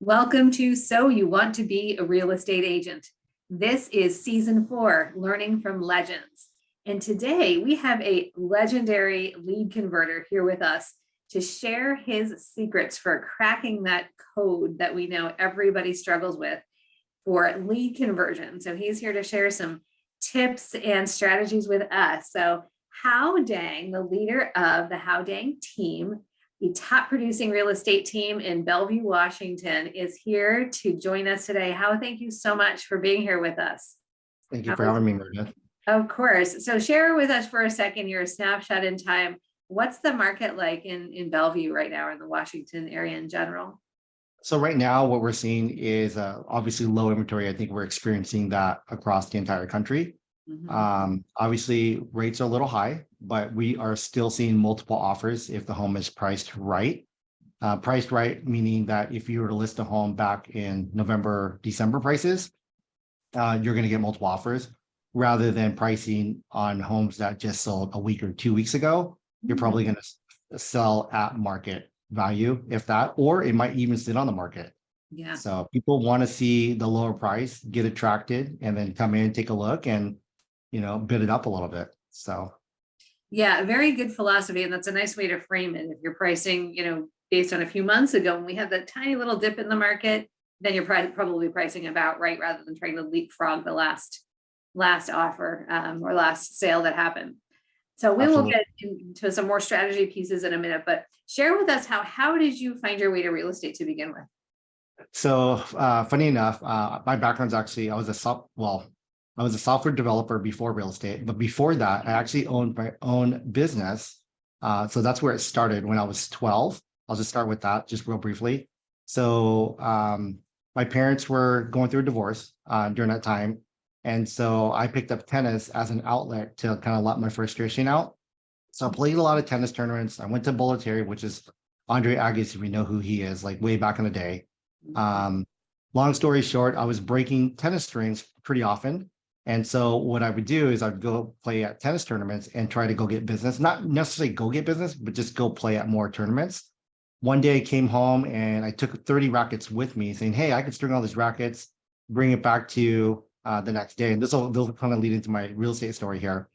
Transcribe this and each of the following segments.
Welcome to So You Want to Be a Real Estate Agent. This is season 4, Learning from Legends. And today we have a legendary lead converter here with us to share his secrets for cracking that code that we know everybody struggles with for lead conversion. So he's here to share some tips and strategies with us. So Hao Dang, the leader of the Hao Dang Team, the top producing real estate team in Bellevue, Washington, is here to join us today. Hao, thank you so much for being here with us. Thank you for having me, Meredith. Of course. So share with us for a second your snapshot in time. What's the market like in Bellevue right now, or in the Washington area in general? So right now, what we're seeing is obviously low inventory. I think we're experiencing that across the entire country. Obviously, rates are a little high, but we are still seeing multiple offers if the home is priced right. Priced right, meaning that if you were to list a home back in November, December prices, you're going to get multiple offers rather than pricing on homes that just sold a week or 2 weeks ago. You're probably going to sell at market value, if that, or it might even sit on the market. Yeah. So people want to see the lower price, get attracted, and then come in, take a look, and bid it up a little bit. So yeah, very good philosophy. And that's a nice way to frame it. If you're pricing, based on a few months ago when we had that tiny little dip in the market, then you're probably pricing about right rather than trying to leapfrog the last offer or last sale that happened. So we will get into some more strategy pieces in a minute, but share with us how did you find your way to real estate to begin with? So funny enough, my background's actually I was a software developer before real estate, but before that, I actually owned my own business. So that's where it started when I was 12. I'll just start with that, just real briefly. So my parents were going through a divorce during that time. And so I picked up tennis as an outlet to kind of let my frustration out. So I played a lot of tennis tournaments. I went to Bolletary, which is Andre Agassi, if we know who he is, like way back in the day. Long story short, I was breaking tennis strings pretty often. And so what I would do is I'd go play at tennis tournaments and try to go get business, not necessarily go get business, but just go play at more tournaments. One day I came home and I took 30 rackets with me saying, hey, I could string all these rackets, bring it back to the next day. And this will kind of lead into my real estate story here.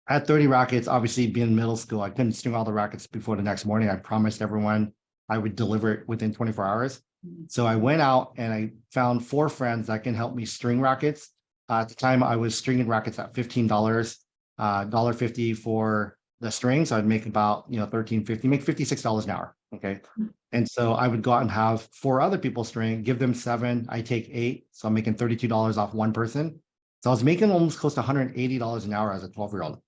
I had 30 rackets, obviously being in middle school. I couldn't string all the rackets before the next morning. I promised everyone I would deliver it within 24 hours. So I went out and I found 4 friends that can help me string rackets. At the time, I was stringing rackets at $15, $1.50 for the string. So I'd make about $13.50, make $56 an hour. Okay. And so I would go out and have 4 other people string, give them 7, I take 8. So I'm making $32 off one person. So I was making almost close to $180 an hour as a 12-year-old.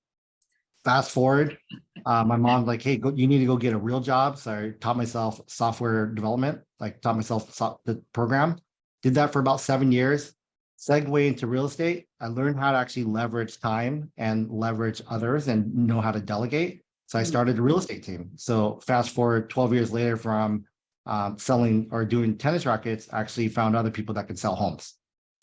Fast forward, my mom's like, hey, you need to go get a real job. So I taught myself software development, taught myself the program, did that for about 7 years. Segue into real estate. I learned how to actually leverage time and leverage others and know how to delegate. So I started a real estate team. So fast forward 12 years later from selling or doing tennis rackets, I actually found other people that could sell homes.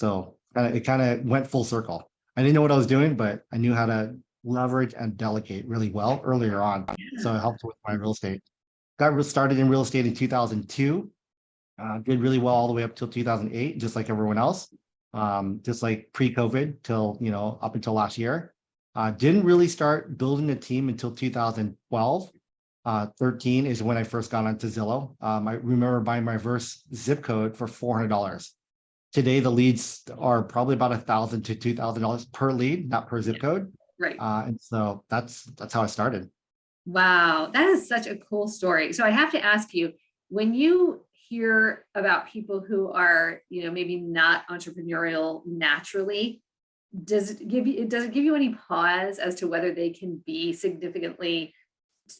So it kind of went full circle. I didn't know what I was doing, but I knew how to leverage and delegate really well earlier on. So it helped with my real estate. Got started in real estate in 2002. Did really well all the way up till 2008, just like everyone else. Just like pre-COVID till, up until last year. Didn't really start building a team until 2012. 13 is when I first got onto Zillow. I remember buying my first zip code for $400. Today, the leads are probably about $1,000 to $2,000 per lead, not per zip code. Right. And so that's how I started. Wow, that is such a cool story. So I have to ask you, when you hear about people who are, maybe not entrepreneurial naturally, does it give you any pause as to whether they can be significantly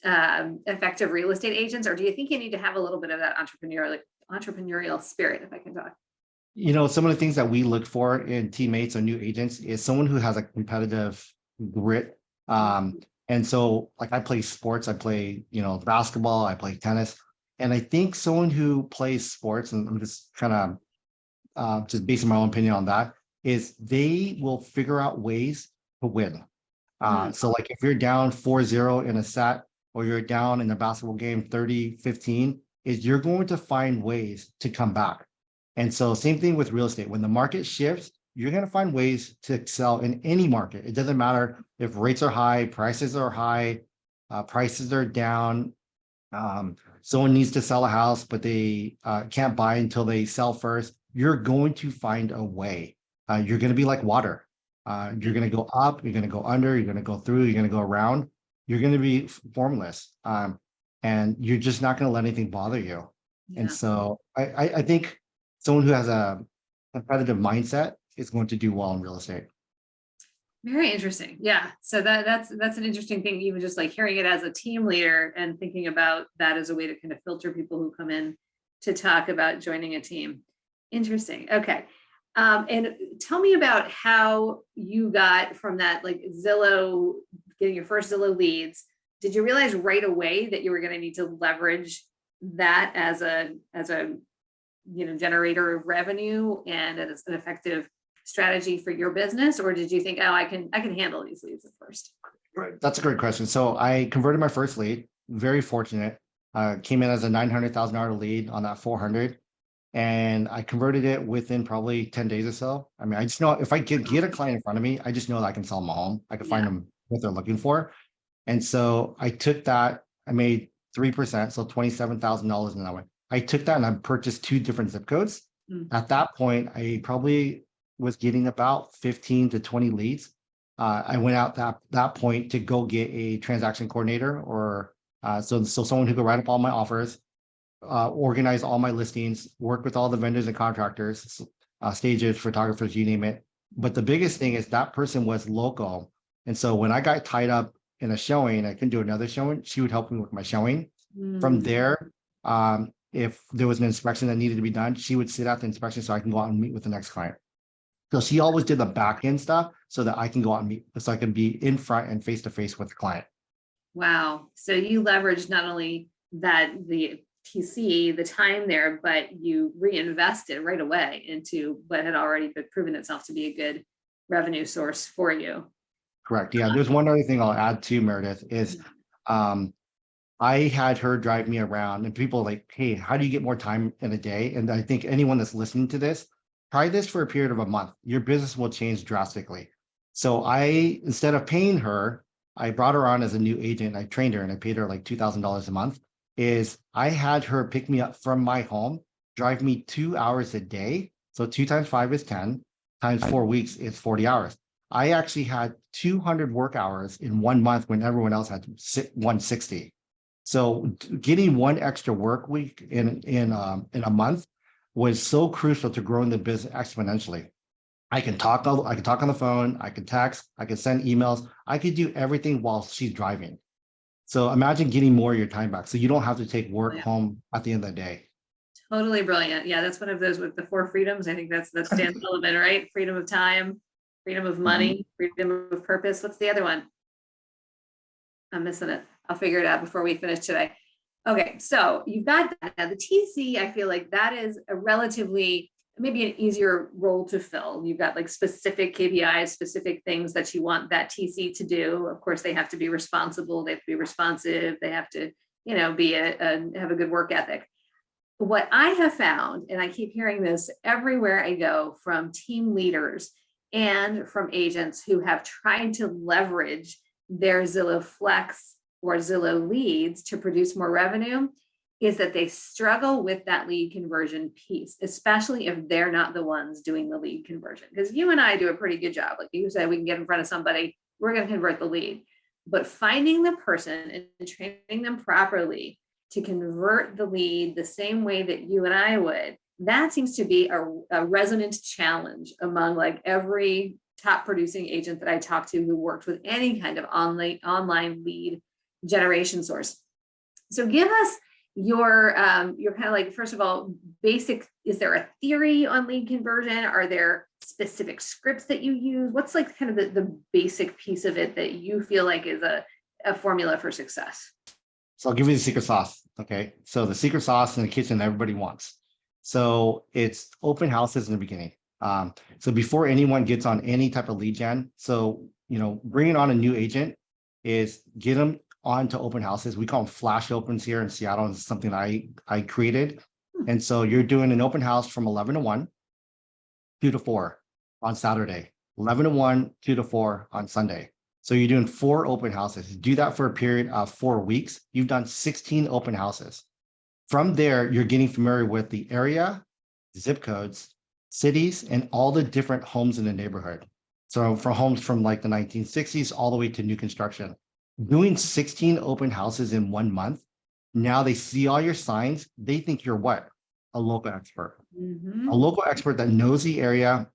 effective real estate agents, or do you think you need to have a little bit of that entrepreneurial spirit, if I can talk? Some of the things that we look for in teammates or new agents is someone who has a competitive grit. And so I play sports, I play, basketball, I play tennis. And I think someone who plays sports, and I'm just kind of just basing my own opinion on that, is they will figure out ways to win. So if you're down 4-0 in a set, or you're down in a basketball game 30-15, is you're going to find ways to come back. And so same thing with real estate. When the market shifts, you're going to find ways to excel in any market. It doesn't matter if rates are high, prices are high, prices are down. Someone needs to sell a house, but they can't buy until they sell first. You're going to find a way. You're going to be like water. You're going to go up, you're going to go under, you're going to go through, you're going to go around. You're going to be formless. And you're just not going to let anything bother you. Yeah. And so I think someone who has a competitive mindset is going to do well in real estate. Very interesting. Yeah. So that's an interesting thing, even just like hearing it as a team leader and thinking about that as a way to kind of filter people who come in to talk about joining a team. Interesting. Okay. And tell me about how you got from that, like Zillow, getting your first Zillow leads. Did you realize right away that you were going to need to leverage that as a generator of revenue and as an effective strategy for your business, or did you think, oh, I can handle these leads at first? Right. That's a great question. So I converted my first lead. Very fortunate. Came in as a $900,000 lead on that 400, and I converted it within probably 10 days or so. I mean, I just know if I get a client in front of me, I just know that I can sell them a home. I can find them what they're looking for. And so I took that. I made 3%, so $27,000 in that way. I took that and I purchased 2 different zip codes. At that point, I probably was getting about 15 to 20 leads. I went out that point to go get a transaction coordinator, or so someone who could write up all my offers, organize all my listings, work with all the vendors and contractors, stages, photographers, you name it. But the biggest thing is that person was local. And so when I got tied up in a showing, I couldn't do another showing, she would help me with my showing. From there, if there was an inspection that needed to be done, she would sit out the inspection so I can go out and meet with the next client. So she always did the back end stuff so that I can go out and meet, so I can be in front and face to face with the client. Wow. So you leveraged not only the TC, the time there, but you reinvested right away into what had already been proven itself to be a good revenue source for you. Correct. Yeah. There's one other thing I'll add to Meredith is I had her drive me around, and people like, hey, how do you get more time in a day? And I think anyone that's listening to this, try this for a period of a month. Your business will change drastically. So instead of paying her, I brought her on as a new agent. I trained her and I paid her like $2,000 a month. I had her pick me up from my home, drive me 2 hours a day. So 2 times 5 is 10, times 4 weeks is 40 hours. I actually had 200 work hours in 1 month when everyone else had 160. So getting 1 extra work week in a month was so crucial to growing the business exponentially. I can talk on the phone, I can text, I can send emails, I could do everything while she's driving. So imagine getting more of your time back. So you don't have to take work home at the end of the day. Totally brilliant. Yeah, that's one of those with the 4 freedoms. I think that stands element, right? Freedom of time, freedom of money, freedom of purpose. What's the other one? I'm missing it. I'll figure it out before we finish today. Okay, so you've got that. Now the TC, I feel like that is a relatively, maybe an easier role to fill. You've got like specific KPIs, specific things that you want that TC to do. Of course, they have to be responsible, they have to be responsive, they have to, have a good work ethic. What I have found, and I keep hearing this everywhere I go from team leaders and from agents who have tried to leverage their Zillow Flex or Zillow leads to produce more revenue, is that they struggle with that lead conversion piece, especially if they're not the ones doing the lead conversion. Because you and I do a pretty good job. Like you said, we can get in front of somebody, we're going to convert the lead. But finding the person and training them properly to convert the lead the same way that you and I would, that seems to be a resonant challenge among like every top producing agent that I talk to who works with any kind of online lead generation source. So give us your kind of like, first of all, basic, is there a theory on lead conversion? Are there specific scripts that you use? What's like kind of the basic piece of it that you feel like is a formula for success? So I'll give you the secret sauce. Okay. So the secret sauce in the kitchen everybody wants. So it's open houses in the beginning. So before anyone gets on any type of lead gen, so bringing on a new agent is get them on to open houses. We call them flash opens here in Seattle. It's something I created. And so you're doing an open house from 11 to 1, 2 to 4 on Saturday, 11 to 1, 2 to 4 on Sunday. So you're doing 4 open houses. Do that for a period of 4 weeks. You've done 16 open houses. From there, you're getting familiar with the area, zip codes, cities, and all the different homes in the neighborhood. So for homes from like the 1960s all the way to new construction. Doing 16 open houses in 1 month, now they see all your signs. They think you're what? A local expert. A local expert that knows the area.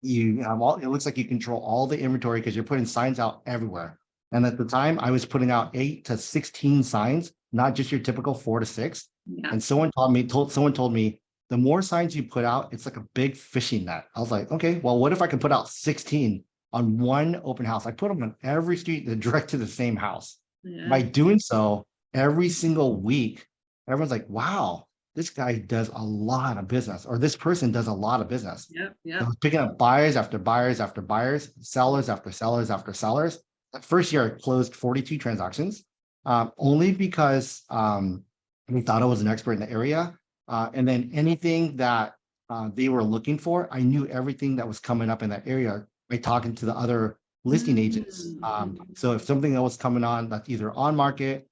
You have all, it looks like you control all the inventory because you're putting signs out everywhere. And at the time, I was putting out 8 to 16 signs, not just your typical 4 to 6. Yeah. And someone told me, the more signs you put out, it's like a big fishing net. I was like, okay, well, what if I could put out 16 on one open house? I put them on every street that direct to the same house. Yeah. By doing so, every single week, everyone's like, wow, this guy does a lot of business, or this person does a lot of business. Yep. I Yep. was picking up buyers after buyers after buyers, sellers after sellers after sellers. That first year, I closed 42 transactions, only because we thought I was an expert in the area. And then anything that they were looking for, I knew everything that was coming up in that area by talking to the other listing agents. So if something that was coming on that's either on market,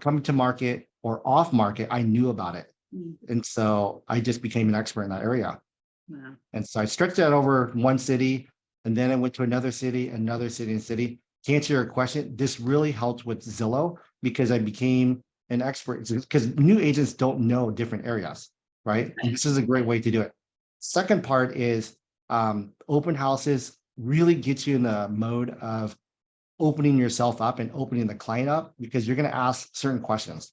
coming to market, or off market, I knew about it. And so I just became an expert in that area. Wow. And so I stretched that over one city, and then I went to another city, and city. To answer your question, this really helped with Zillow because I became an expert, because new agents don't know different areas, right? And this is a great way to do it. Second part is open houses really get you in the mode of opening yourself up and opening the client up, because you're going to ask certain questions.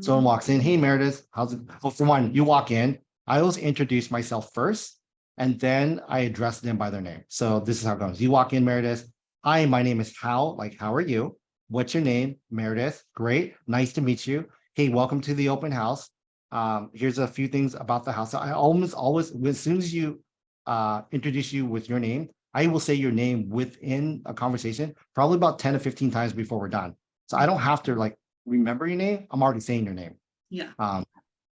Someone walks in, hey, Meredith, how's it? Well, for one, you walk in, I always introduce myself first, and then I address them by their name. So this is how it goes. You walk in, Meredith. Hi, my name is Hao. Like, how are you? What's your name? Meredith. Great. Nice to meet you. Hey, welcome to the open house. Here's a few things about the house. I almost always, as soon as you introduce you with your name, I will say your name within a conversation, probably about 10 to 15 times before we're done. So I don't have to like remember your name. I'm already saying your name. Yeah.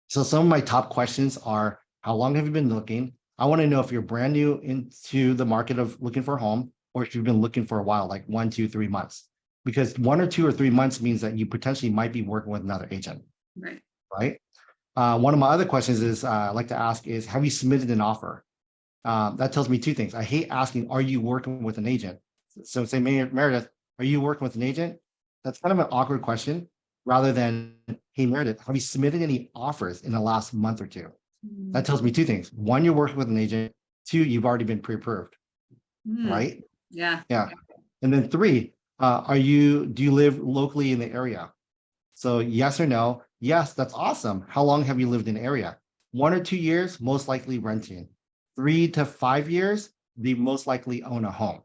So some of my top questions are, how long have you been looking? I want to know if you're brand new into the market of looking for a home, or if you've been looking for a while, like 1, 2, 3 months, because 1 or 2 or 3 months means that you potentially might be working with another agent. Right. Right. One of my other questions is I like to ask is, have you submitted an offer? That tells me 2 things. I hate asking, are you working with an agent? So say, Meredith, are you working with an agent? That's kind of an awkward question, rather than, hey, Meredith, have you submitted any offers in the last month or 2? That tells me 2 things. 1, you're working with an agent. 2, you've already been pre-approved. Right? Yeah. Yeah. And then 3, do you live locally in the area? So yes or no. Yes, that's awesome. How long have you lived in the area? 1 or 2 years, most likely renting. 3 to 5 years, they most likely own a home.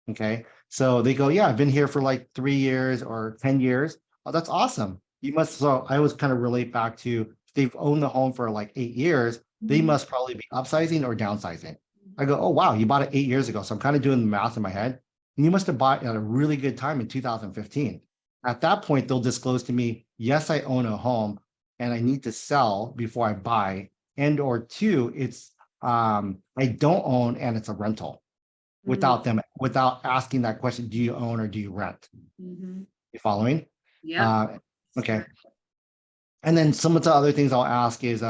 Okay. So they go, yeah, I've been here for like 3 years or 10 years. Oh, that's awesome. You must. So I always kind of relate back to, if they've owned the home for like 8 years, they must probably be upsizing or downsizing. I go, oh, wow, you bought it 8 years ago. So I'm kind of doing the math in my head. And you must have bought it at a really good time in 2015. At that point, they'll disclose to me, yes, I own a home and I need to sell before I buy. And or 2, it's I don't own and it's a rental, without asking that question, do you own or do you rent? You following? Yeah. Okay. And then some of the other things I'll ask is,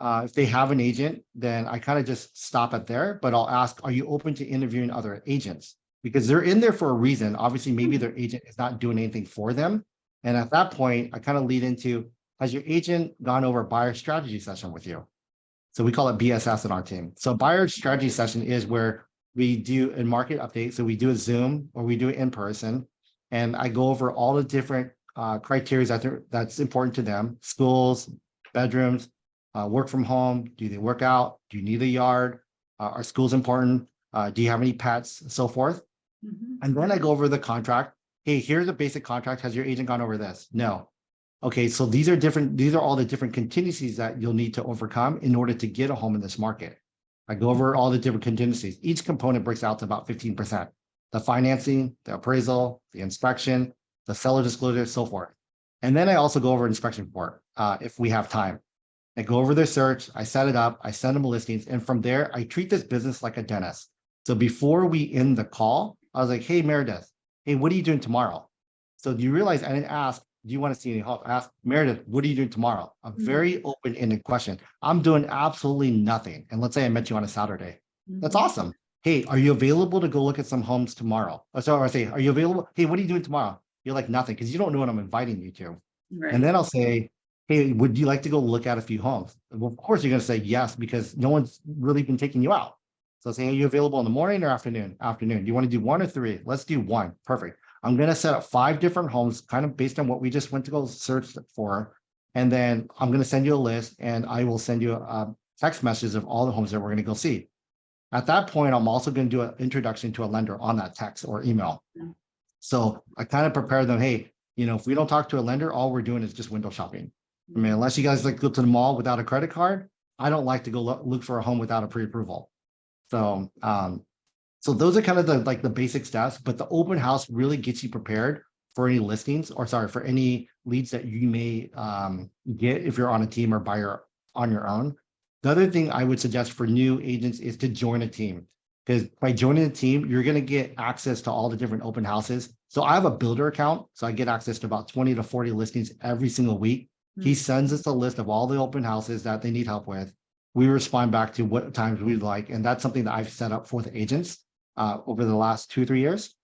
if they have an agent, then I kind of just stop it there, but I'll ask, are you open to interviewing other agents? Because they're in there for a reason. Obviously, maybe their agent is not doing anything for them. And at that point, I kind of lead into, has your agent gone over a buyer strategy session with you? So we call it BSS in our team. So buyer strategy session is where we do a market update. So we do a Zoom or we do it in person. And I go over all the different criteria that's important to them: schools, bedrooms, work from home. Do they work out? Do you need a yard? Are schools important? Do you have any pets? So forth. And then I go over the contract. Hey, here's a basic contract. Has your agent gone over this? No. Okay, so these are all the different contingencies that you'll need to overcome in order to get a home in this market. I go over all the different contingencies. Each component breaks out to about 15%. The financing, the appraisal, the inspection, the seller disclosure, so forth. And then I also go over inspection report if we have time. I go over their search, I set it up, I send them listings, and from there, I treat this business like a dentist. So before we end the call, I was like, hey, Meredith, hey, what are you doing tomorrow? So do you realize I didn't ask, do you want to see any help? I asked, Meredith, what are you doing tomorrow? A very open-ended question. I'm doing absolutely nothing. And let's say I met you on a Saturday. That's awesome. Hey, are you available to go look at some homes tomorrow? Or I say, are you available? Hey, what are you doing tomorrow? You're like, nothing, because you don't know what I'm inviting you to. Right. And then I'll say, hey, would you like to go look at a few homes? Well, of course, you're going to say yes, because no one's really been taking you out. So I'll say, are you available in the morning or afternoon? Afternoon. Do you want to do 1 or 3? Let's do 1. Perfect. I'm going to set up 5 different homes, kind of based on what we just went to go search for. And then I'm going to send you a list, and I will send you a text message of all the homes that we're going to go see. At that point, I'm also going to do an introduction to a lender on that text or email. So I kind of prepare them, hey, if we don't talk to a lender, all we're doing is just window shopping. I mean, unless you guys like to go to the mall without a credit card, I don't like to go look for a home without a pre-approval. So, so those are kind of the basic steps, but the open house really gets you prepared for any listings, or sorry, for any leads that you may get if you're on a team or on your own. The other thing I would suggest for new agents is to join a team, because by joining a team, you're going to get access to all the different open houses. So I have a builder account, so I get access to about 20 to 40 listings every single week. He sends us a list of all the open houses that they need help with. We respond back to what times we'd like. And that's something that I've set up for the agents over the last 2-3 years.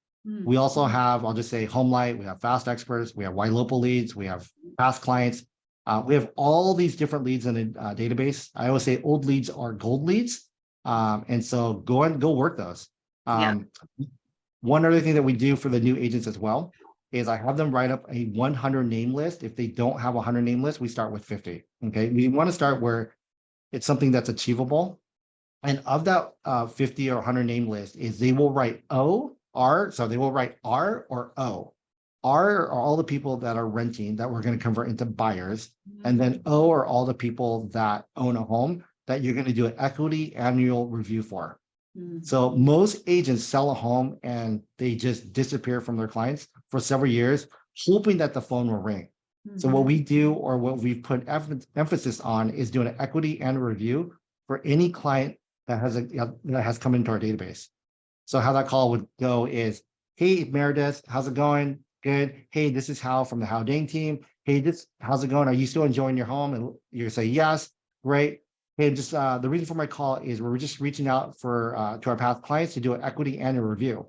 We also have, I'll just say, HomeLight, we have Fast Experts, we have White Local leads, we have past clients. We have all these different leads in a database. I always say old leads are gold leads. And so go work those. One other thing that we do for the new agents as well is I have them write up a 100 name list. If they don't have a 100 name list, we start with 50. Okay. We want to start where it's something that's achievable. And of that 50 or 100 name list is they will write R. So they will write R or O. R are all the people that are renting that we're going to convert into buyers. And then O are all the people that own a home that you're going to do an equity annual review for. So most agents sell a home and they just disappear from their clients for several years, hoping that the phone will ring. So what we do, or what we've put emphasis on, is doing an equity and review for any client that has come into our database. So how that call would go is, hey, Meredith, how's it going? Good. Hey, this is Hao from the Hao Dang Team. Hey, how's it going? Are you still enjoying your home? And you say, yes, great. Hey, just the reason for my call is we're just reaching out to our past clients to do an equity annual review.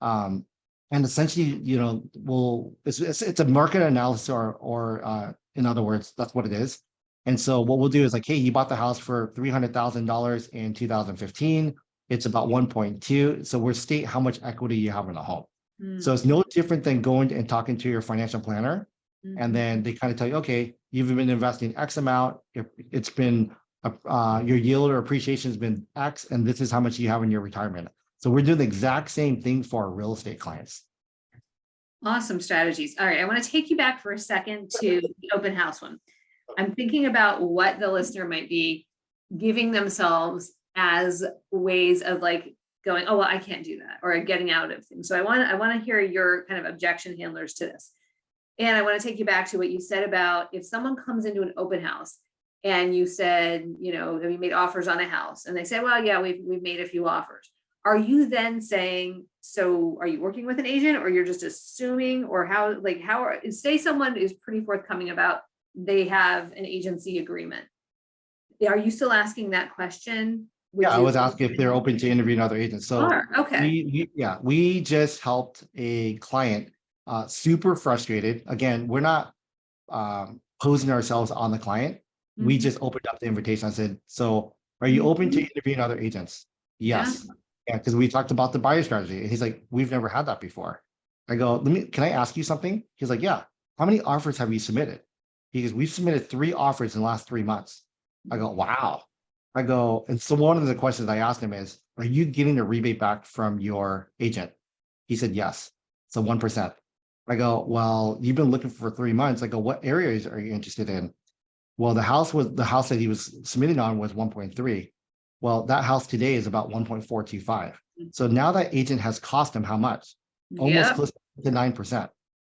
And essentially, it's a market analysis, or in other words, that's what it is. And so what we'll do is like, hey, you bought the house for $300,000 in 2015. It's about 1.2. So we'll state how much equity you have in the home. So it's no different than going and talking to your financial planner. And then they kind of tell you, okay, you've been investing X amount. It's been your yield or appreciation has been X, and this is how much you have in your retirement. So we're doing the exact same thing for our real estate clients. Awesome strategies. All right, I want to take you back for a second to the open house one. I'm thinking about what the listener might be giving themselves as ways of like going, oh, well, I can't do that, or getting out of things. So I want to hear your kind of objection handlers to this. And I want to take you back to what you said about if someone comes into an open house and you said, have you made offers on a house? And they say, well, yeah, we've made a few offers. Are you then saying, so are you working with an agent, or you're just assuming, or say someone is pretty forthcoming about they have an agency agreement. Are you still asking that question? I was asking if they're open to interviewing other agents. So okay. we just helped a client super frustrated. Again, we're not posing ourselves on the client. We just opened up the invitation. I said, so are you open to interviewing other agents? Yes. Yeah, because we talked about the buyer strategy. And he's like, we've never had that before. I go, can I ask you something? He's like, yeah. How many offers have you submitted? He goes, we've submitted 3 offers in the last 3 months. I go, wow. I go, and so one of the questions I asked him is, are you getting a rebate back from your agent? He said, yes. So 1%. I go, well, you've been looking for 3 months. I go, what areas are you interested in? Well, the house that he was submitting on was 1.3. Well, that house today is about 1.425. So now that agent has cost him how much? Almost close to 9%.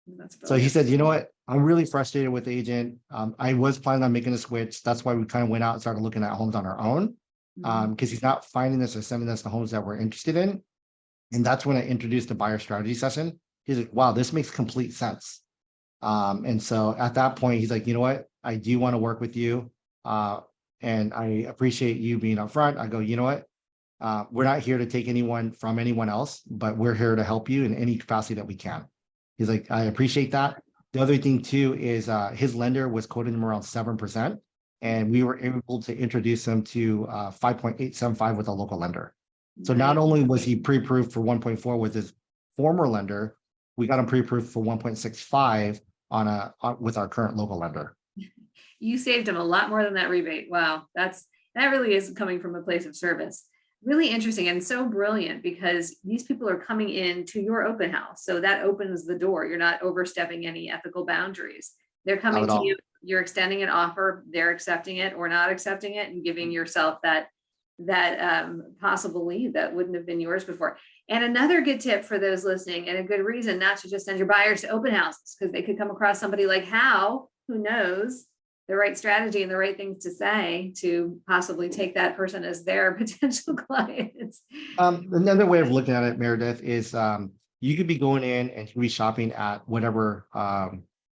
That's So he brilliant. said, you know what? I'm really frustrated with the agent. I was planning on making a switch. That's why we kind of went out and started looking at homes on our own. Mhm. Because he's not finding us or sending us the homes that we're interested in. And that's when I introduced the buyer strategy session. He's like, wow, this makes complete sense. And so at that point, he's like, you know what? I do want to work with you. Uh, and I appreciate you being upfront. I go, you know what? We're not here to take anyone from anyone else, but we're here to help you in any capacity that we can. He's like, I appreciate that. The other thing too is his lender was quoting him around 7%, and we were able to introduce him to 5.875 with a local lender. So not Nice. only was he pre-approved for 1.4 with his former lender, we got him pre-approved for 1.65 with our current local lender. You saved them a lot more than that rebate. Wow, that really is coming from a place of service. Really interesting and so brilliant because these people are coming in to your open house. So that opens the door. You're not overstepping any ethical boundaries. They're Not coming at to you, all. you're extending an offer, they're accepting it or not accepting it and giving yourself that possible lead that wouldn't have been yours before. And another good tip for those listening, and a good reason not to just send your buyers to open houses, because they could come across somebody like Hao, who knows the right strategy and the right things to say to possibly take that person as their potential clients. Another way of looking at it, Meredith, is you could be going in and you could be shopping at whatever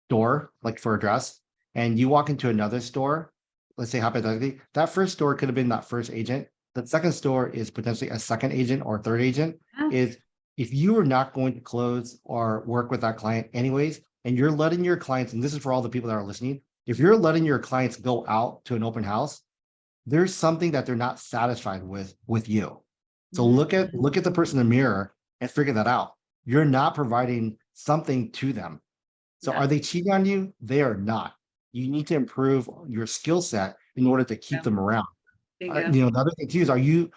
store, like for a dress, and you walk into another store, let's say hypothetically, that first store could have been that first agent. The second store is potentially a second agent or third agent. Yeah. Is if you are not going to close or work with that client anyways, and you're letting your clients, and this is for all the people that are listening, if you're letting your clients go out to an open house, there's something that they're not satisfied with you. So look at the person in the mirror and figure that out. You're not providing something to them. So Yeah. are they cheating on you? They are not. You need to improve your skill set in order to keep Yeah. them around. Bingo. You know, the other thing too is are you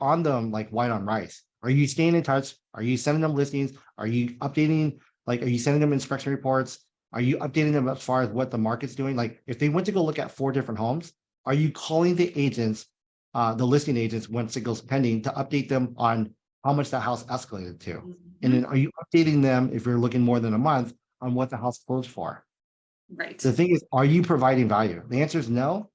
on them like white on rice? Are you staying in touch? Are you sending them listings? Are you updating, like, are you sending them inspection reports? Are you updating them as far as what the market's doing? Like if they went to go look at 4 different homes, are you calling the agents, the listing agents once it goes pending to update them on how much that house escalated to? And then Mhm. are you updating them if you're looking more than a month on what the house closed for? Right. The thing is, are you providing value? The answer is no.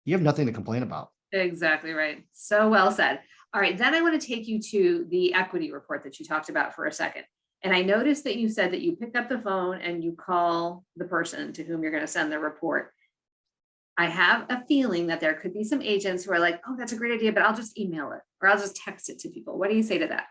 You have nothing to complain about. Exactly right. So well said. All right, then I want to take you to the equity report that you talked about for a second. And I noticed that you said that you pick up the phone and you call the person to whom you're going to send the report. I have a feeling that there could be some agents who are like, oh, that's a great idea, but I'll just email it or I'll just text it to people. What do you say to that?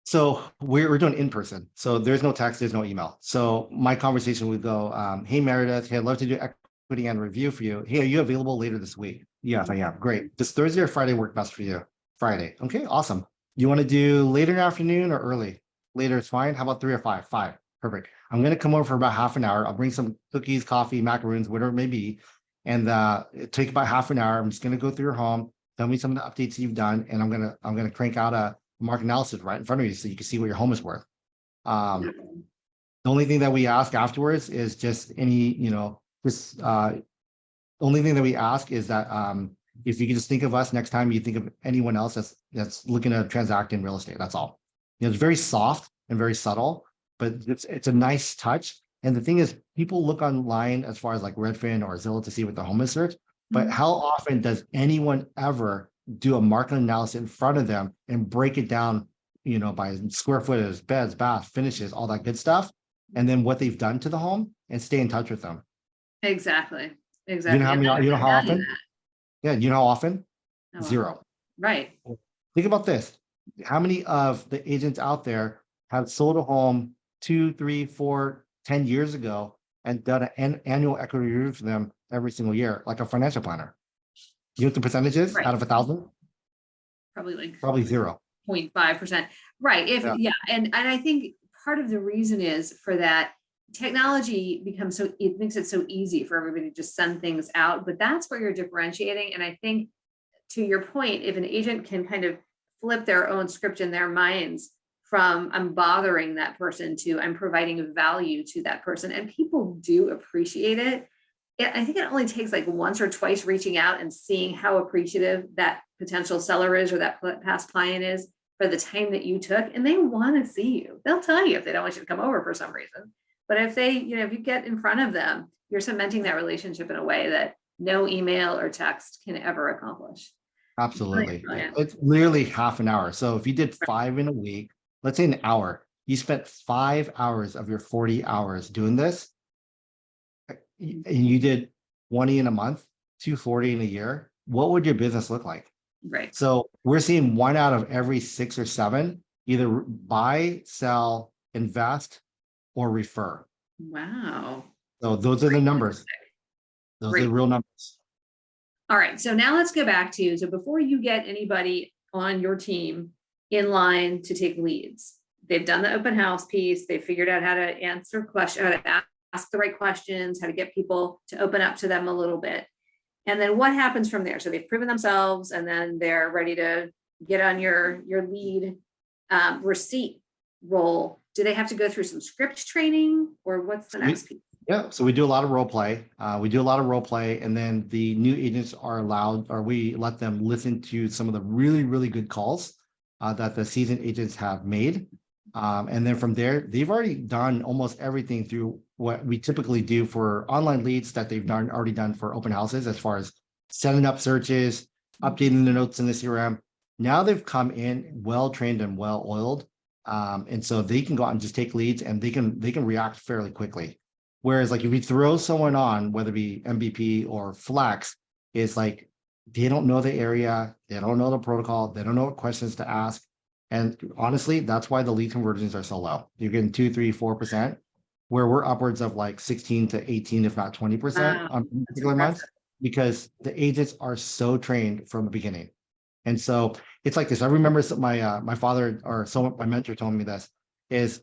So we're doing in person. So there's no text, there's no email. So my conversation would go, hey Meredith, hey, I'd love to do equity and review for you. Hey, are you available later this week? Yes, I am. Great. Does Thursday or Friday work best for you? Friday. Okay, awesome. You want to do later in the afternoon or early? Later is fine. How about 3 or 5? 5. Perfect. I'm going to come over for about half an hour. I'll bring some cookies, coffee, macaroons, whatever it may be. And it take about half an hour. I'm just going to go through your home, tell me some of the updates you've done, and I'm gonna crank out a market analysis right in front of you so you can see what your home is worth. Um, the only thing that we ask afterwards is just any, just the only thing that we ask is that if you can just think of us next time you think of anyone else that's looking to transact in real estate. That's all. It's very soft and very subtle, but it's a nice touch. And the thing is, people look online as far as like Redfin or Zillow to see what the home is search. But Mhm. how often does anyone ever do a market analysis in front of them and break it down, by square footage, beds, baths, finishes, all that good stuff, and then what they've done to the home and stay in touch with them? Exactly. You know Exactly. how And many, you know I how value often? that. Yeah, you know how often? Oh, well. Zero. Right. Think about this. How many of the agents out there have sold a home 2, 3, 4, 10 years ago and done an annual equity review for them every single year, like a financial planner? You know what the percentage is Right. out of 1,000? Probably like Probably zero. 0.5%. Right. Yeah. Yeah. And I think part of the reason is for that technology becomes it makes it so easy for everybody to just send things out, but that's where you're differentiating. And I think to your point, if an agent can kind of flip their own script in their minds from I'm bothering that person to I'm providing a value to that person, and people do appreciate it. I think it only takes like once or twice reaching out and seeing how appreciative that potential seller is or that past client is for the time that you took, and they want to see you. They'll tell you if they don't want you to come over for some reason. But if they, if you get in front of them, you're cementing that relationship in a way that no email or text can ever accomplish. Absolutely. Brilliant. It's literally half an hour. So if you did 5 in a week, let's say an hour, you spent 5 hours of your 40 hours doing this, and you did 20 in a month, 240 in a year, what would your business look like? Right. So we're seeing 1 out of every 6 or 7 either buy, sell, invest, or refer. Wow. So those are the numbers. Those are the Great. real numbers. All right. So now let's go back to, so before you get anybody on your team in line to take leads, they've done the open house piece. They figured out how to answer questions, how to ask the right questions, how to get people to open up to them a little bit. And then what happens from there? So they've proven themselves, and then they're ready to get on your lead receipt role. Do they have to go through some script training, or what's the next piece? Yeah, so we do a lot of role play. And then the new agents are allowed, or we let them listen to some of the really, really good calls that the seasoned agents have made. And then from there, they've already done almost everything through what we typically do for online leads that they've already done for open houses, as far as setting up searches, updating the notes in the CRM. Now they've come in well-trained and well-oiled. And so they can go out and just take leads, and they can react fairly quickly. Whereas like if you throw someone on, whether it be MVP or Flex, it's like they don't know the area, they don't know the protocol, they don't know what questions to ask. And honestly, that's why the lead conversions are so low. You're getting 2, 3, 4%, where we're upwards of like 16 to 18, if not 20% on particular months, because the agents are so trained from the beginning. And so it's like this. I remember my father, or my mentor told me this, is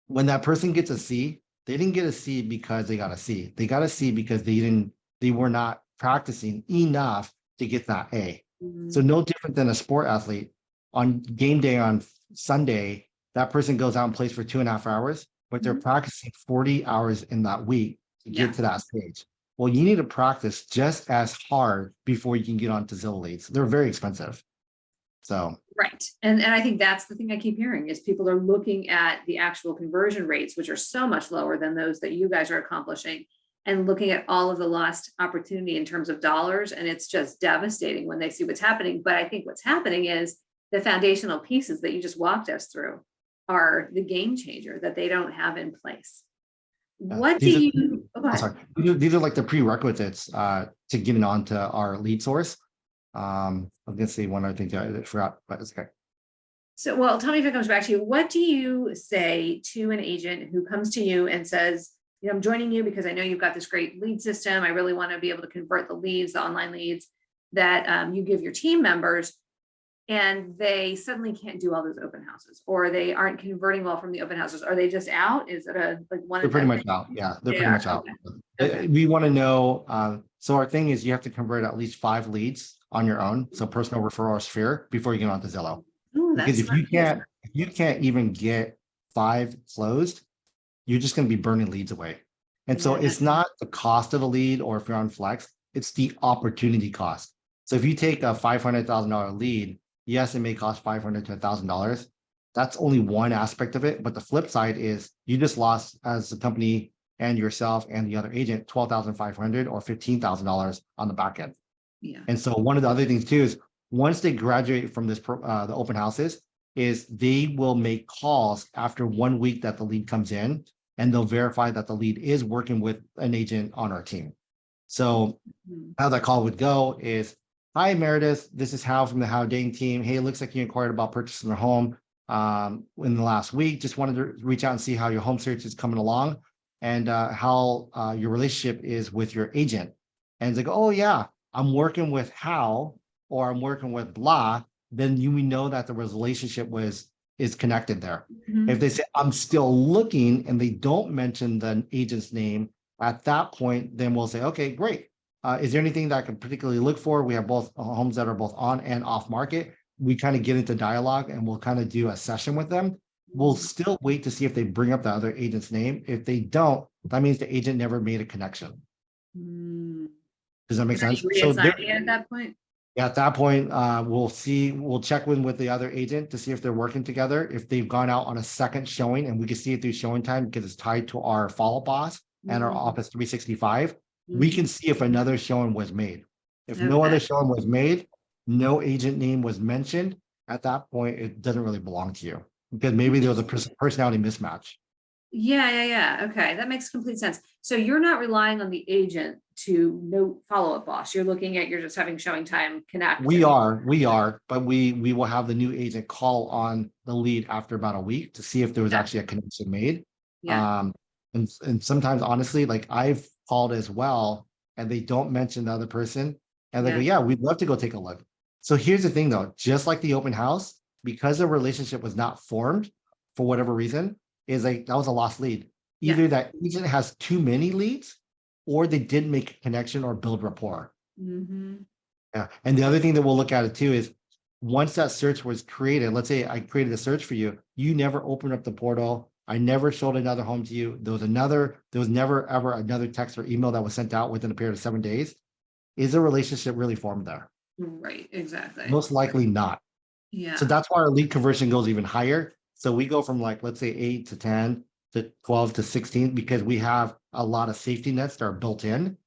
when that person gets a C, they didn't get a C because they got a C. They got a C because they were not practicing enough to get that A. So no different than a sport athlete. On game day on Sunday, that person goes out and plays for 2.5 hours, but they're practicing 40 hours in that week to get to that stage. Well, you need to practice just as hard before you can get onto Zillow leads. They're very expensive. So right. And I think that's the thing I keep hearing is people are looking at the actual conversion rates, which are so much lower than those that you guys are accomplishing, and looking at all of the lost opportunity in terms of dollars. And it's just devastating when they see what's happening. But I think what's happening is the foundational pieces that you just walked us through are the game changer that they don't have in place. What do you, these are like the prerequisites to getting onto our lead source. I'm gonna say one other thing I forgot, but it's okay. So, well, tell me if it comes back to you. What do you say to an agent who comes to you and says, I'm joining you because I know you've got this great lead system. I really want to be able to convert the leads, the online leads that you give your team members, and they suddenly can't do all those open houses, or they aren't converting well from the open houses. Are they just out? Is it one? They're pretty much out. Yeah, they're pretty much out. Okay. We want to know. So our thing is you have to convert at least 5 leads on your own. So personal referral sphere before you get onto Zillow. Ooh, because if you can't even get 5 closed, you're just going to be burning leads away. And so it's not the cost of a lead, or if you're on Flex, it's the opportunity cost. So if you take a $500,000 lead, yes, it may cost $500 to $1,000. That's only one aspect of it. But the flip side is you just lost, as a company and yourself and the other agent, $12,500 or $15,000 on the back end. Yeah. And so one of the other things too is once they graduate from this, the open houses, is they will make calls after 1 week that the lead comes in, and they'll verify that the lead is working with an agent on our team. So how that call would go is, hi, Meredith, this is Hao from the Hao Dang Team. Hey, it looks like you inquired about purchasing a home in the last week. Just wanted to reach out and see how your home search is coming along, and how your relationship is with your agent. And it's like, oh yeah, I'm working with Hao, or I'm working with blah. Then we know that the relationship is connected there. If they say I'm still looking and they don't mention the agent's name, at that point, then we'll say, okay, great. Is there anything that I can particularly look for? We have both homes that are both on and off market. We kind of get into dialogue, and we'll kind of do a session with them. We'll still wait to see if they bring up the other agent's name. If they don't, that means the agent never made a connection. Does that make sense? So at that point? At that point, we'll check in with the other agent to see if they're working together. If they've gone out on a second showing, and we can see it through showing time because it's tied to our follow boss and our Mhm. Office 365, we Mhm. can see if another showing was made. If no Okay. other showing was made, no agent name was mentioned, at that point, it doesn't really belong to you because maybe there was a personality mismatch. Yeah, yeah, yeah. Okay, that makes complete sense. So you're not relying on the agent to note follow-up boss. You're just having showing time connect and We are, but we will have the new agent call on the lead after about a week to see if there was yeah, actually a connection made. yeah, Um, and sometimes honestly, like I've called as well, and they don't mention the other person, and they go, yeah, "Yeah, we'd love to go take a look." So here's the thing, though, just like the open house, because the relationship was not formed for whatever reason, is like that was a lost lead. yeah. Either that agent has too many leads, or they didn't make a connection or build rapport. Hmm. Yeah, and the other thing that we'll look at it too is once that search was created, let's say I created a search for you, you never opened up the portal. I never showed another home to you. There was never ever another text or email that was sent out within a period of 7 days. Is a relationship really formed there? Right, exactly. Most likely not. So Yeah. that's why our lead conversion goes even higher. So we go from like, let's say 8 to 10 to 12 to 16 because we have a lot of safety nets that are built in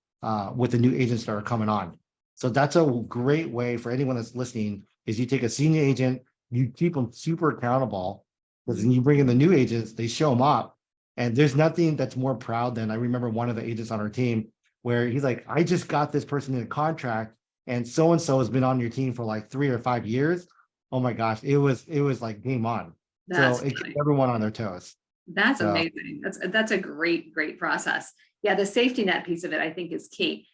with the new agents that are coming on. So that's a great way for anyone that's listening is you take a senior agent, you keep them super accountable because then you bring in the new agents, they show them up. And there's nothing that's more proud than I remember one of the agents on our team where he's like, I just got this person in a contract and so has been on your team for like 3 or 5 years. Oh my gosh, it was like game on. So That's it kept funny. everyone on their toes. That's So amazing. That's a great, great process. Yeah, the safety net piece of it, I think, is key.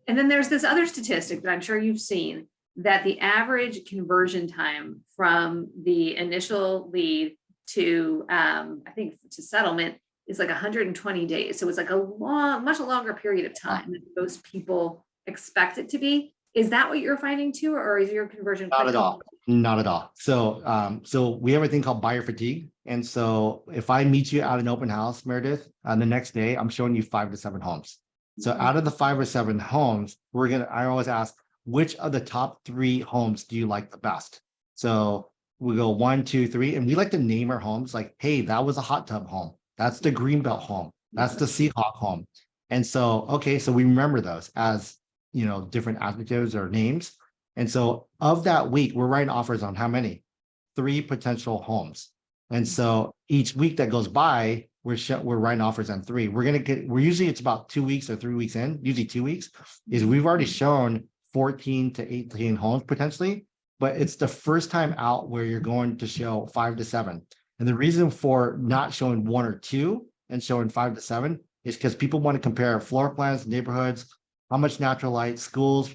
And then there's this other statistic that I'm sure you've seen that the average conversion time from the initial lead to I think to settlement is like 120 days. So it's like a much longer period of uh, time than most people expect it to be. Is that what you're finding too, or is your conversion not at quicker? all. Not at all. So we have a thing called buyer fatigue. And so if I meet you at an open house, Meredith, the next day, I'm showing you 5 to 7 homes. So out of the 5 or 7 homes, I always ask, which of the top 3 homes do you like the best? So we go 1, 2, 3, and we like to name our homes like, hey, that was a hot tub home. That's the Greenbelt home. That's the Seahawk home. And so, okay, so we remember those as, different adjectives or names. And so of that week, we're writing offers on how many? 3 potential homes. And so each week that goes by, we're writing offers on 3. We're usually it's about 2 weeks or 3 weeks in, usually 2 weeks, is we've already shown 14 to 18 homes potentially, but it's the first time out where you're going to show 5 to 7. And the reason for not showing 1 or 2 and showing 5 to 7 is because people want to compare floor plans, neighborhoods, how much natural light, schools,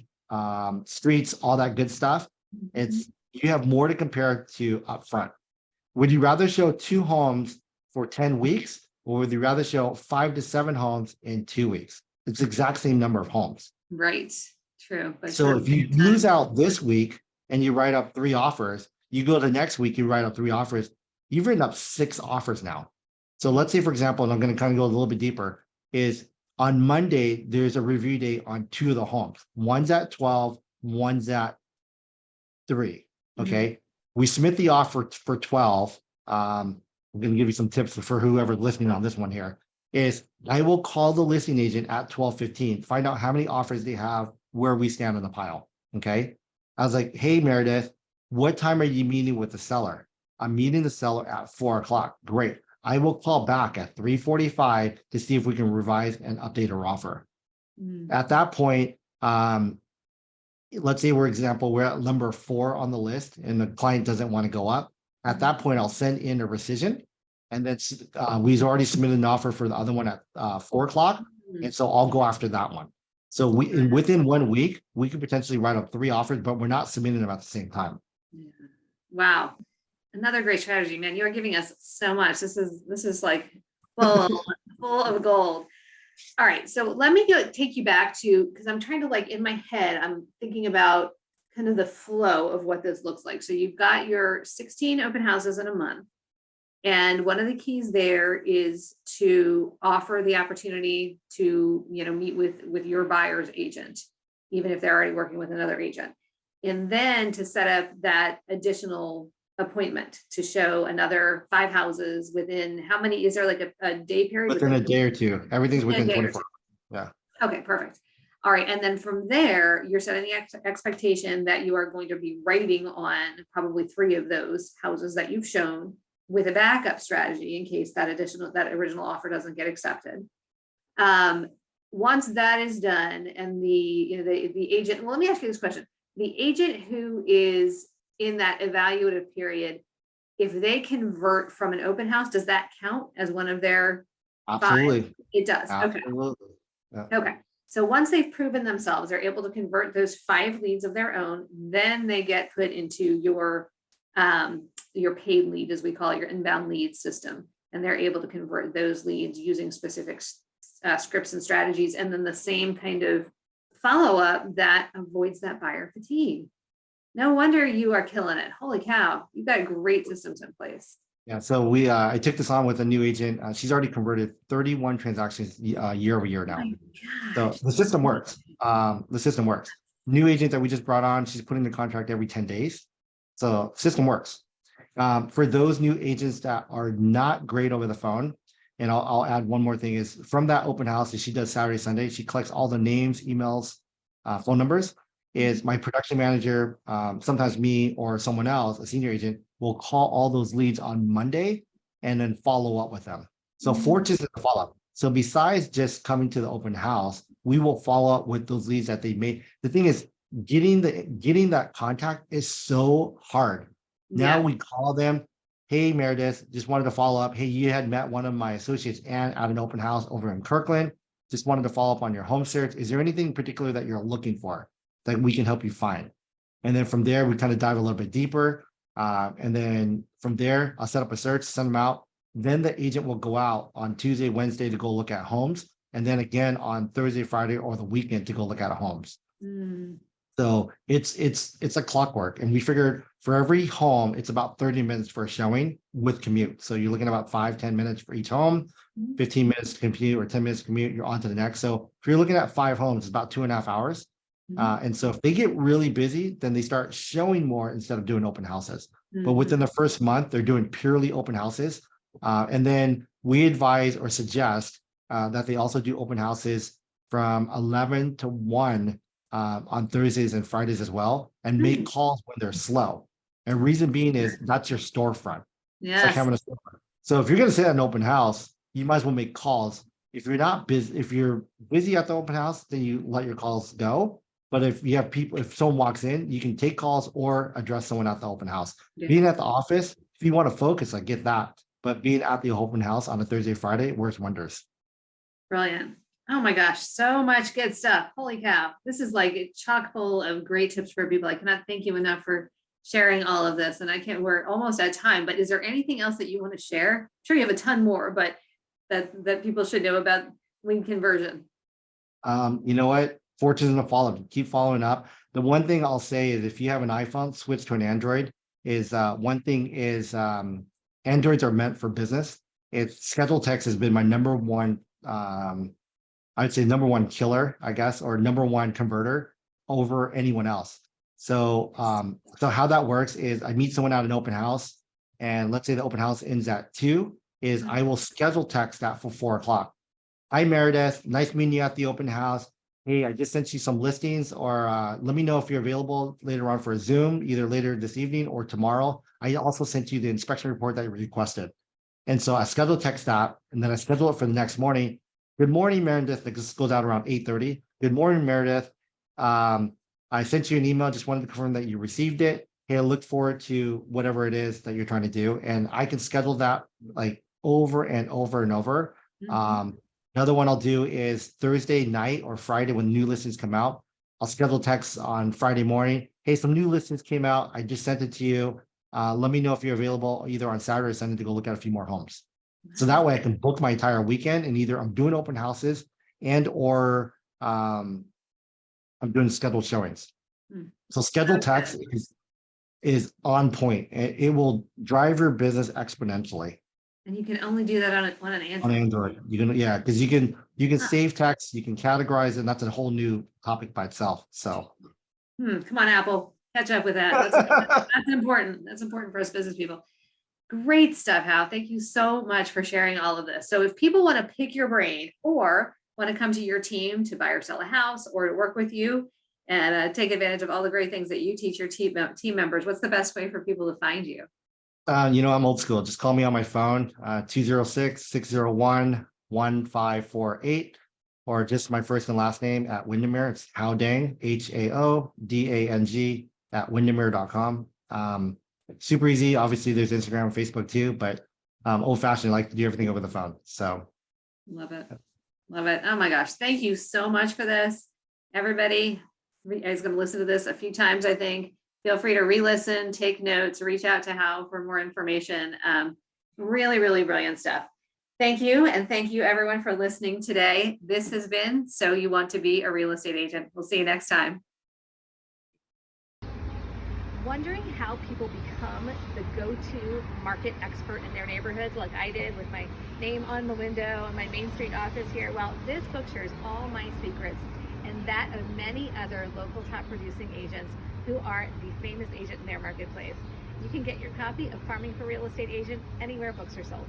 streets, all that good stuff. Mhm. It's you have more to compare to upfront. Would you rather show 2 homes for 10 weeks, or would you rather show 5 to 7 homes in 2 weeks? It's the exact same number of homes. Right. True. But So short if you period of lose time. out this week and you write up 3 offers, you go to next week, you write up 3 offers, you've written up 6 offers now. So let's say, for example, and I'm going to kind of go a little bit deeper, is on Monday, there's a review date on 2 of the homes. One's at 12, one's at 3. Mhm. Okay. We submit the offer for 12. I'm going to give you some tips for whoever listening on this one here. Is I will call the listing agent at 12:15, find out how many offers they have, where we stand on the pile. Okay. I was like, hey, Meredith, what time are you meeting with the seller? I'm meeting the seller at 4 o'clock. Great. I will call back at 3:45 to see if we can revise and update our offer. Mm. At that point, let's say, for example, we're at number 4 on the list and the client doesn't want to go up. At that point, I'll send in a rescission. And then we've already submitted an offer for the other one at 4 o'clock. Mm. And so I'll go after that one. So within 1 week, we could potentially write up 3 offers, but we're not submitting them at the same time. Yeah. Wow. Another great strategy, man. You are giving us so much. This is like full full of gold. All right, so let me take you back to because I'm trying to like in my head, I'm thinking about kind of the flow of what this looks like. So you've got your 16 open houses in a month. And one of the keys there is to offer the opportunity to, meet with your buyer's agent, even if they're already working with another agent. And then to set up that additional appointment to show another 5 houses within how many, is there like a day period? Within a day or two. Everything's Within a within day or 24 hours. Yeah. Okay, perfect. All right. And then from there, you're setting the expectation that you are going to be writing on probably 3 of those houses that you've shown with a backup strategy in case that original offer doesn't get accepted. Once that is done and the agent, well, let me ask you this question. The agent who is in that evaluative period, if they convert from an open house, does that count as one of their 5? Absolutely. It does. Absolutely. Okay. Okay. So once they've proven themselves, they're able to convert those 5 leads of their own, then they get put into your paid lead, as we call it, your inbound lead system. And they're able to convert those leads using specific scripts and strategies. And then the same kind of follow-up that avoids that buyer fatigue. No wonder you are killing it. Holy cow. You've got great systems in place. Yeah. So I took this on with a new agent. She's already converted 31 transactions year over year now. So the system works. The system works. New agent that we just brought on, she's putting the contract every 10 days. So system works. For those new agents that are not great over the phone, and I'll add one more thing is from that open house that she does Saturday, Sunday, she collects all the names, emails, phone numbers. Is my production manager, sometimes me or someone else, a senior agent, will call all those leads on Monday and then follow up with them. So Fortress is a follow-up. So besides just coming to the open house, we will follow up with those leads that they made. The thing is, getting that contact is so hard. Now we call them, hey, Meredith, just wanted to follow up. Hey, you had met one of my associates and at an open house over in Kirkland. Just wanted to follow up on your home search. Is there anything particular that you're looking for that we can help you find? And then from there, we kind of dive a little bit deeper. And then from there, I'll set up a search, send them out. Then the agent will go out on Tuesday, Wednesday to go look at homes. And then again on Thursday, Friday, or the weekend to go look at homes. So it's a clockwork. And we figured for every home, it's about 30 minutes for a showing with commute. So you're looking at about 5-10 minutes for each home, 15 minutes to commute or 10 minutes to commute, you're on to the next. So if you're looking at 5 homes, it's about 2.5 hours. And so if they get really busy, then they start showing more instead of doing open houses. But within the first month, they're doing purely open houses. And then we advise or suggest that they also do open houses from 11 to 1 on Thursdays and Fridays as well, and make calls when they're slow. And reason being is that's your storefront. It's like having a storefront. So if you're going to sit at an open house, you might as well make calls. If you're not busy, if you're busy at the open house, then you let your calls go. But if you have people, if someone walks in, you can take calls or address someone at the open house. Being at the office, if you want to focus, I get that. But being at the open house on a Thursday, Friday works wonders. Brilliant. Oh my gosh, so much good stuff. Holy cow. This is like a chock full of great tips for people. I cannot thank you enough for sharing all of this. And we're almost at time, but is there anything else that you want to share? I'm sure you have a ton more, but that people should know about lead conversion. You know what? Fortunes in the follow-up. Keep following up. The one thing I'll say is if you have an iPhone, switch to an Android. One thing is Androids are meant for business. Schedule text has been my number one I'd say number one killer, I guess, or number one converter over anyone else. So how that works is I meet someone at an open house, and let's say the open house ends at 2, is I will schedule text that for 4 o'clock. Hi, Meredith. Nice meeting you at the open house. Hey, I just sent you some listings, or let me know if you're available later on for a Zoom, either later this evening or tomorrow. I also sent you the inspection report that you requested. And so I schedule text that, and then I schedule it for the next morning. Good morning, Meredith. This goes out around 8:30. Good morning, Meredith. I sent you an email. Just wanted to confirm that you received it. Hey, I look forward to whatever it is that you're trying to do. And I can schedule that like over and over and over. Another one I'll do is Thursday night or Friday when new listings come out. I'll schedule texts on Friday morning. Hey, some new listings came out. I just sent it to you. Let me know if you're available either on Saturday or Sunday to go look at a few more homes. So that way I can book my entire weekend, and either I'm doing open houses and or I'm doing scheduled showings. So scheduled text is on point. It will drive your business exponentially. And you can only do that on an Android. On Android, because you can save text, you can categorize it, and that's a whole new topic by itself. So come on, Apple. catch up with that. That's important. That's important for us business people. Great stuff, Hal. Thank you so much for sharing all of this. So if people want to pick your brain or want to come to your team to buy or sell a house or to work with you and take advantage of all the great things that you teach your team members, what's the best way for people to find you? I'm old school. Just call me on my phone, 206-601-1548, or just my first and last name at Windermere. It's Hao Dang, HAODANG at windermere.com. Super easy. Obviously, there's Instagram and Facebook too, but old fashioned, I like to do everything over the phone. So love it. Love it. Oh my gosh. Thank you so much for this. Everybody, you guys going to listen to this a few times, I think. Feel free to re-listen, take notes, reach out to Hal for more information. Really, really brilliant stuff. Thank you. And thank you everyone for listening today. This has been So You Want to Be a Real Estate Agent. We'll see you next time. Wondering how people become the go-to market expert in their neighborhoods like I did with my name on the window and my Main Street office here? Well, this book shares all my secrets and that of many other local top producing agents who are the famous agent in their marketplace. You can get your copy of Farming for Real Estate Agent anywhere books are sold.